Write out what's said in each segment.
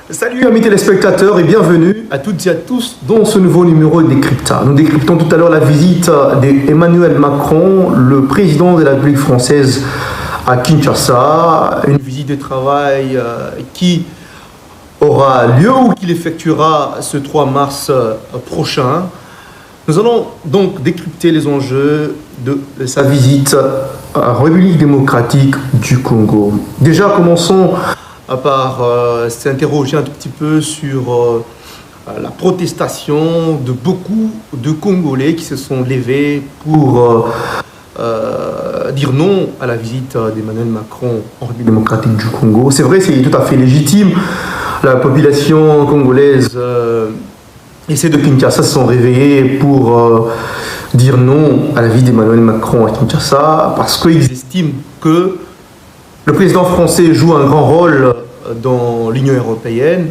Salut amis téléspectateurs et bienvenue à toutes et à tous dans ce nouveau numéro de Décrypta. Nous décryptons tout à l'heure la visite d'Emmanuel Macron, le président de la République française à Kinshasa. Une visite de travail qui aura lieu ou qu'il effectuera ce 3 mars prochain. Nous allons donc décrypter les enjeux de sa visite à la République démocratique du Congo. Déjà, commençons par s'interroger un tout petit peu sur la protestation de beaucoup de Congolais qui se sont levés pour dire non à la visite d'Emmanuel Macron en République démocratique du Congo. C'est vrai, c'est tout à fait légitime. La population congolaise et ceux de Kinshasa se sont réveillés pour dire non à la visite d'Emmanuel Macron à Kinshasa parce qu'ils estiment que le président français joue un grand rôle dans l'Union européenne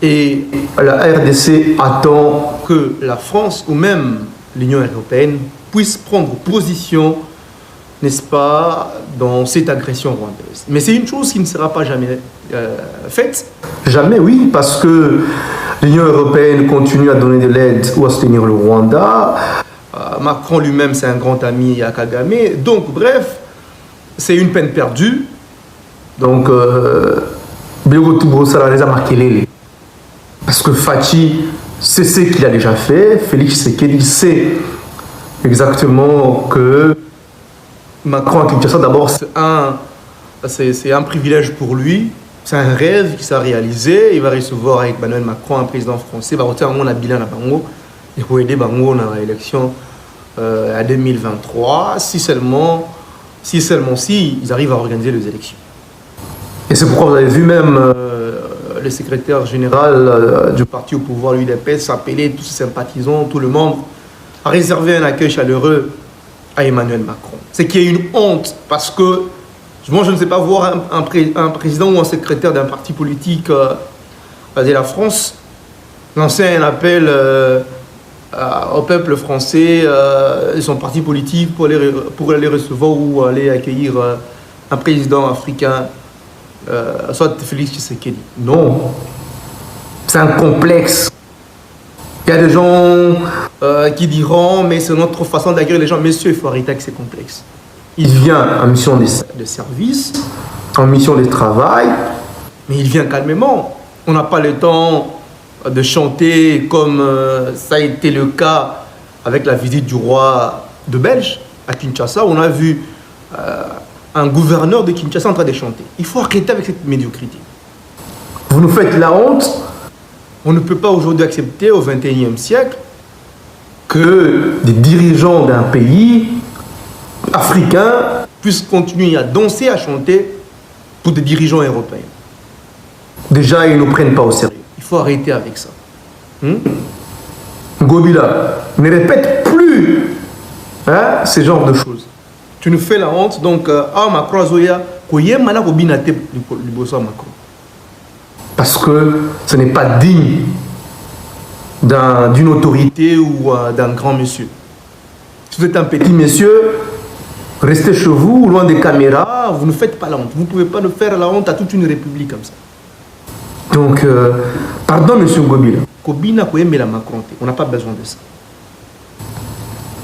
et la RDC attend que la France ou même l'Union européenne puisse prendre position, n'est-ce pas, dans cette agression rwandaise. Mais c'est une chose qui ne sera pas jamais faite. Jamais, oui, parce que l'Union européenne continue à donner de l'aide ou à soutenir le Rwanda. Macron lui-même, c'est un grand ami à Kagame. Donc, bref, c'est une peine perdue. Donc, parce que Fachi sait ce qu'il a déjà fait. Félix Tshisekedi sait exactement que Macron à Kinshasa, d'abord, c'est un privilège pour lui. C'est un rêve qui s'est réalisé. Il va recevoir avec Emmanuel Macron, un président français. Il va retirer un bilan à Bango et pour aider Bango dans l'élection à 2023. Si seulement ils arrivent à organiser les élections. Et c'est pourquoi vous avez vu même le secrétaire général du parti au pouvoir, l'UDPS, s'appeler tous ses sympathisants, tout le monde, à réserver un accueil chaleureux à Emmanuel Macron. C'est qu'il y a une honte parce que moi, je ne sais pas voir un président ou un secrétaire d'un parti politique de la France lancer un appel au peuple français et son parti politique pour aller recevoir ou aller accueillir un président africain, soit Félix Tshisekedi. Non, c'est un complexe. Il y a des gens qui diront, mais c'est notre façon d'accueillir les gens. Messieurs, il faut arrêter avec ces complexes. Il vient en mission de service, en mission de travail, mais il vient calmement. On n'a pas le temps de chanter comme ça a été le cas avec la visite du roi de Belge à Kinshasa. On a vu un gouverneur de Kinshasa en train de chanter. Il faut arrêter avec cette médiocrité. Vous nous faites la honte. On ne peut pas aujourd'hui accepter au XXIe siècle que des dirigeants d'un pays africains puissent continuer à danser, à chanter pour des dirigeants européens. Déjà, ils ne nous prennent pas au sérieux. Il faut arrêter avec ça. Gobila, ne répète plus ce genre de choses. Tu nous fais la honte, donc, Macron, Zoya, parce que ce n'est pas digne d'une autorité ou d'un grand monsieur. Si vous êtes un petit monsieur, restez chez vous, loin des caméras, vous ne faites pas la honte. Vous ne pouvez pas nous faire la honte à toute une république comme ça. Donc, pardon, monsieur Gobila. Kobina la Macron, on n'a pas besoin de ça.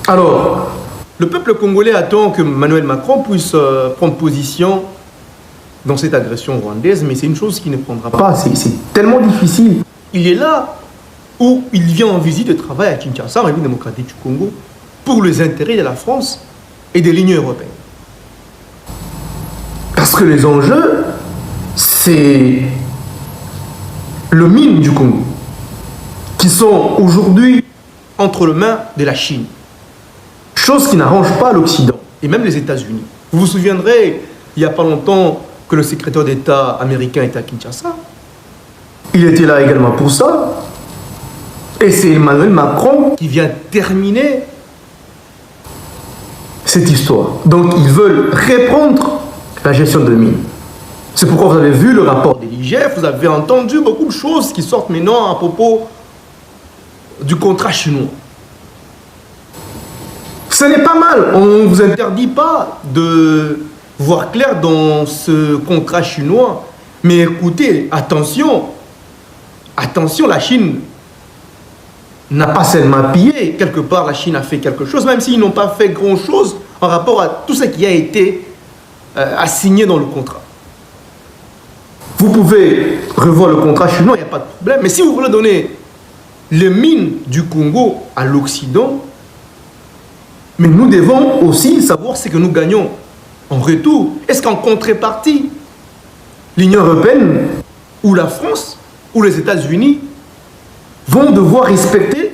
Alors, le peuple congolais attend que Emmanuel Macron puisse prendre position dans cette agression rwandaise, mais c'est une chose qui ne prendra pas. C'est tellement difficile. Il est là où il vient en visite de travail à Kinshasa, en République démocratique du Congo, pour les intérêts de la France et de l'Union européenne. Parce que les enjeux, c'est le mine du Congo, qui sont aujourd'hui entre les mains de la Chine. Chose qui n'arrange pas l'Occident, et même les États-Unis. Vous vous souviendrez, il n'y a pas longtemps, que le secrétaire d'État américain était à Kinshasa. Il était là également pour ça. Et c'est Emmanuel Macron qui vient terminer cette histoire. Donc ils veulent reprendre la gestion de mines. C'est pourquoi vous avez vu le rapport de l'IGF, vous avez entendu beaucoup de choses qui sortent maintenant à propos du contrat chinois. Ce n'est pas mal, on ne vous interdit pas de voir clair dans ce contrat chinois. Mais écoutez, attention, attention, la Chine n'a pas seulement pillé. Quelque part, la Chine a fait quelque chose, même s'ils n'ont pas fait grand-chose en rapport à tout ce qui a été assigné dans le contrat. Vous pouvez revoir le contrat chinois, il n'y a pas de problème. Mais si vous voulez donner les mines du Congo à l'Occident, mais nous devons aussi savoir ce que nous gagnons en retour. Est-ce qu'en contrepartie, l'Union européenne ou la France ou les États-Unis vont devoir respecter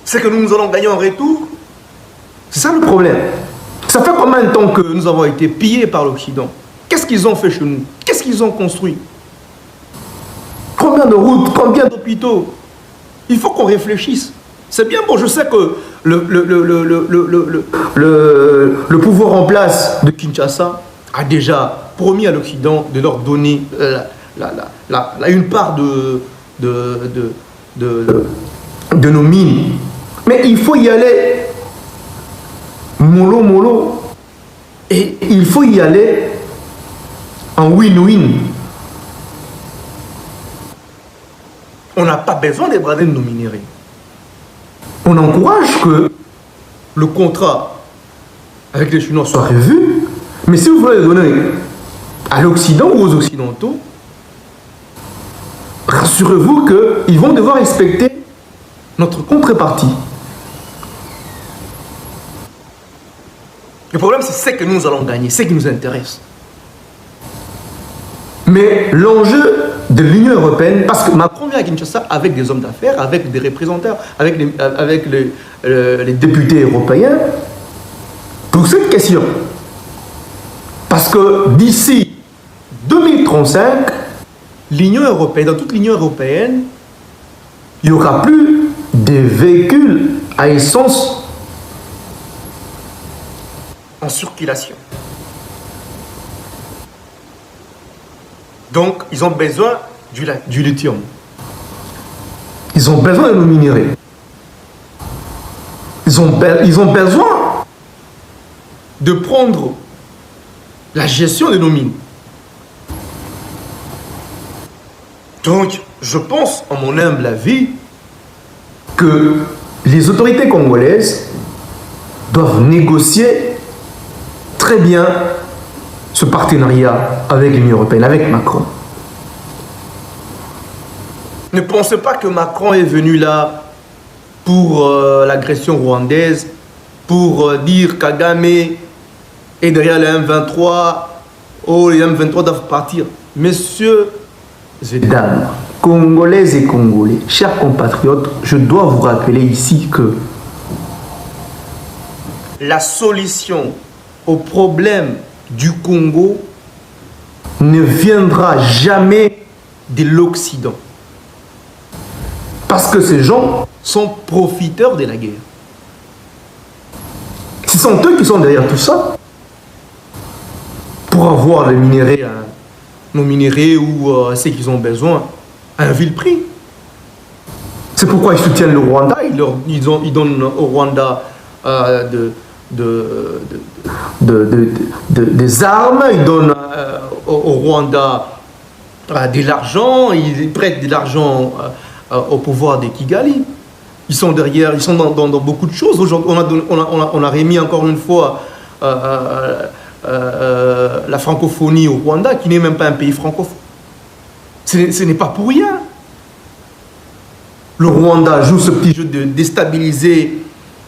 ce que nous allons gagner en retour? C'est ça le problème. Ça fait combien de temps que nous avons été pillés par l'Occident? Qu'est-ce qu'ils ont fait chez nous? Qu'est-ce qu'ils ont construit? Combien de routes? Combien d'hôpitaux? Il faut qu'on réfléchisse. C'est bien bon, je sais que le pouvoir en place de Kinshasa a déjà promis à l'Occident de leur donner une part de nos mines. Mais il faut y aller mollo mollo. Et il faut y aller en win-win. On n'a pas besoin de brader nos minéraux. On encourage que le contrat avec les Chinois soit revu. Mais si vous voulez le donner à l'Occident ou aux Occidentaux, rassurez-vous qu'ils vont devoir respecter notre contrepartie. Le problème, c'est ce que nous allons gagner, ce qui nous intéresse. Mais l'enjeu de l'Union européenne, parce que Macron vient à Kinshasa avec des hommes d'affaires, avec des représentants, avec les députés européens, pour cette question. Parce que d'ici 2035, l'Union européenne, dans toute l'Union européenne, il n'y aura plus de véhicules à essence en circulation. Donc, ils ont besoin du lithium. Ils ont besoin de nos minéraux. Ils ont besoin de prendre la gestion de nos mines. Donc, je pense, en mon humble avis, que les autorités congolaises doivent négocier très bien ce partenariat avec l'Union européenne, avec Macron. Ne pensez pas que Macron est venu là pour l'agression rwandaise, pour dire Kagame est derrière les M23, oh les M23 doivent partir. Messieurs et dames, Congolaises et Congolais, chers compatriotes, je dois vous rappeler ici que la solution au problème du Congo ne viendra jamais de l'Occident. Parce que ces gens sont profiteurs de la guerre. Ce sont eux qui sont derrière tout ça. Pour avoir les minéraux, nos minéraux ou ce qu'ils ont besoin à un vil prix. C'est pourquoi ils soutiennent le Rwanda. Ils donnent au Rwanda des armes, ils donnent au Rwanda de l'argent, ils prêtent de l'argent au pouvoir de Kigali. Ils sont derrière, ils sont dans beaucoup de choses. Aujourd'hui, on a remis encore une fois la francophonie au Rwanda, qui n'est même pas un pays francophone. Ce n'est pas pour rien. Le Rwanda joue ce petit jeu de déstabiliser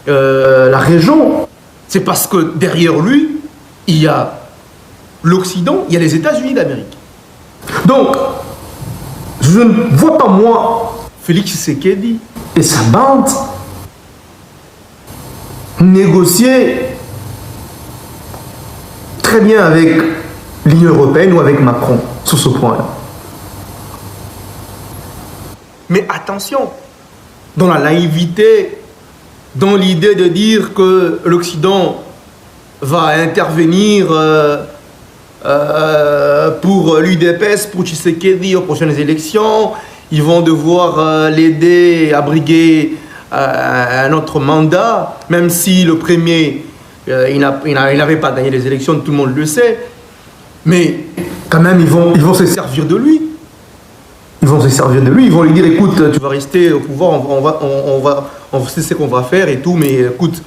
la région. C'est parce que derrière lui, il y a l'Occident, il y a les États-Unis d'Amérique. Donc, je ne vois pas moi, Félix Tshisekedi et sa bande, négocier très bien avec l'Union européenne ou avec Macron sur ce point-là. Mais attention, dans la naïveté, dans l'idée de dire que l'Occident va intervenir pour l'UDPS, pour Tshisekedi aux prochaines élections, ils vont devoir l'aider à briguer un autre mandat, même si le premier, il n'avait pas gagné les élections, tout le monde le sait. Mais quand même, ils vont se servir de lui. Ils vont se servir de lui. Ils vont lui dire, écoute, tu vas rester au pouvoir, on sait ce qu'on va faire et tout, mais écoute,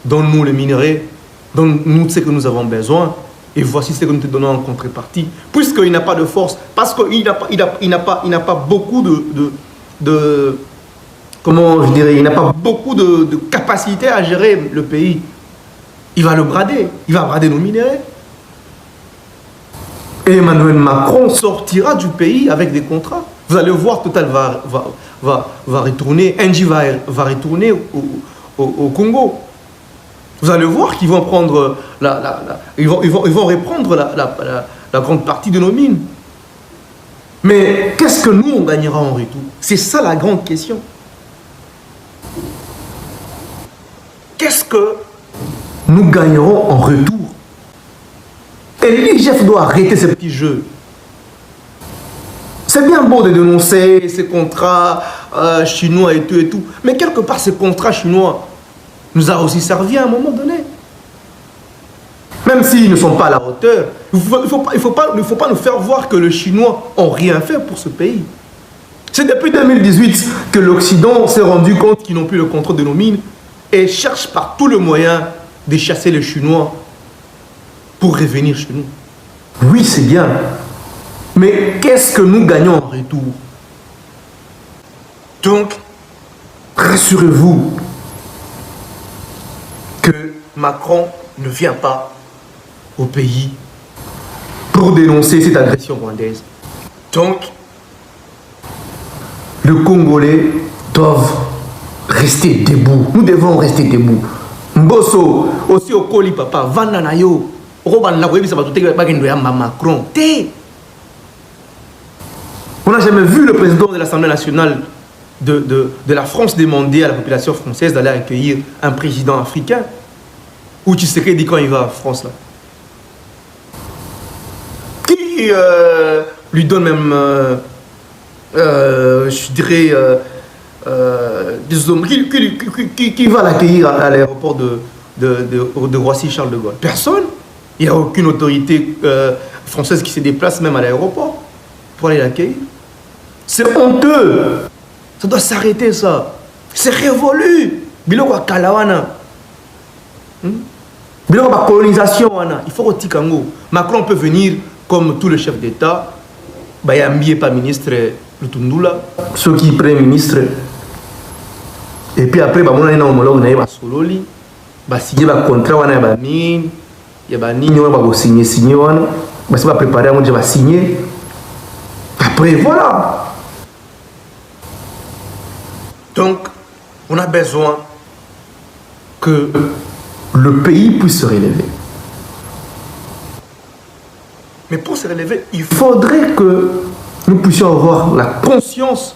donne-nous le minerai, donne-nous ce que nous avons besoin, et voici ce que nous te donnons en contrepartie. Puisqu'il n'a pas de force, parce qu'il n'a pas beaucoup comment je dirais, il n'a pas beaucoup de capacité à gérer le pays. Il va le brader, il va brader nos minéraux. Et Emmanuel Macron sortira du pays avec des contrats. Vous allez voir, Total va retourner, Engie va retourner au Congo. Vous allez voir qu'ils vont prendre ils vont reprendre la grande partie de nos mines. Mais qu'est-ce que nous, on gagnera en retour? C'est ça la grande question. Qu'est-ce que nous gagnerons en retour? Et l'IGF doit arrêter ces petits jeux. C'est bien beau de dénoncer ces contrats chinois et tout. Mais quelque part, ces contrats chinois nous a aussi servi à un moment donné. Même s'ils ne sont pas à la hauteur, il ne faut pas nous faire voir que les Chinois n'ont rien fait pour ce pays. C'est depuis 2018 que l'Occident s'est rendu compte qu'ils n'ont plus le contrôle de nos mines et cherche par tous les moyens de chasser les Chinois pour revenir chez nous. Oui, c'est bien. Mais qu'est-ce que nous gagnons en retour? Donc, rassurez-vous que Macron ne vient pas au pays pour dénoncer cette agression rwandaise. Donc, les Congolais doivent rester debout. Nous devons rester debout. Mbosso, aussi au Koli Papa, Vandanayo, Macron. On n'a jamais vu le président de l'Assemblée nationale de la France demander à la population française d'aller accueillir un président africain. Ou tu sais qu'il dit quand il va en France là. Qui lui donne même, je dirais, des hommes qui va l'accueillir à l'aéroport de Roissy-Charles de Gaulle? Personne. Il n'y a aucune autorité française qui se déplace même à l'aéroport pour aller l'accueillir. C'est honteux. Ça doit s'arrêter ça. C'est révolu. Biloko Kalawana. Biloko la colonisation. Il faut retirer Kango. Macron peut venir comme tous les chefs d'État. Il y a un pas ministre Lutundula. Ceux qui prennent ministre. Et puis après, il y a un homologue qui est sololi. Il y a un contrat qui est mine. Il y a un nini qui va signer. Il va préparer un qui va signer. Après, voilà. Donc, on a besoin que le pays puisse se relever. Mais pour se relever, il faudrait que nous puissions avoir la conscience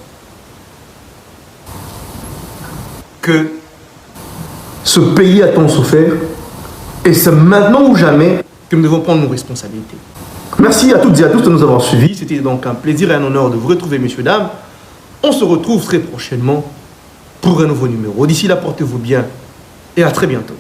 que ce pays a tant souffert et c'est maintenant ou jamais que nous devons prendre nos responsabilités. Merci à toutes et à tous de nous avoir suivis. C'était donc un plaisir et un honneur de vous retrouver, messieurs, dames. On se retrouve très prochainement pour un nouveau numéro. D'ici là, portez-vous bien et à très bientôt.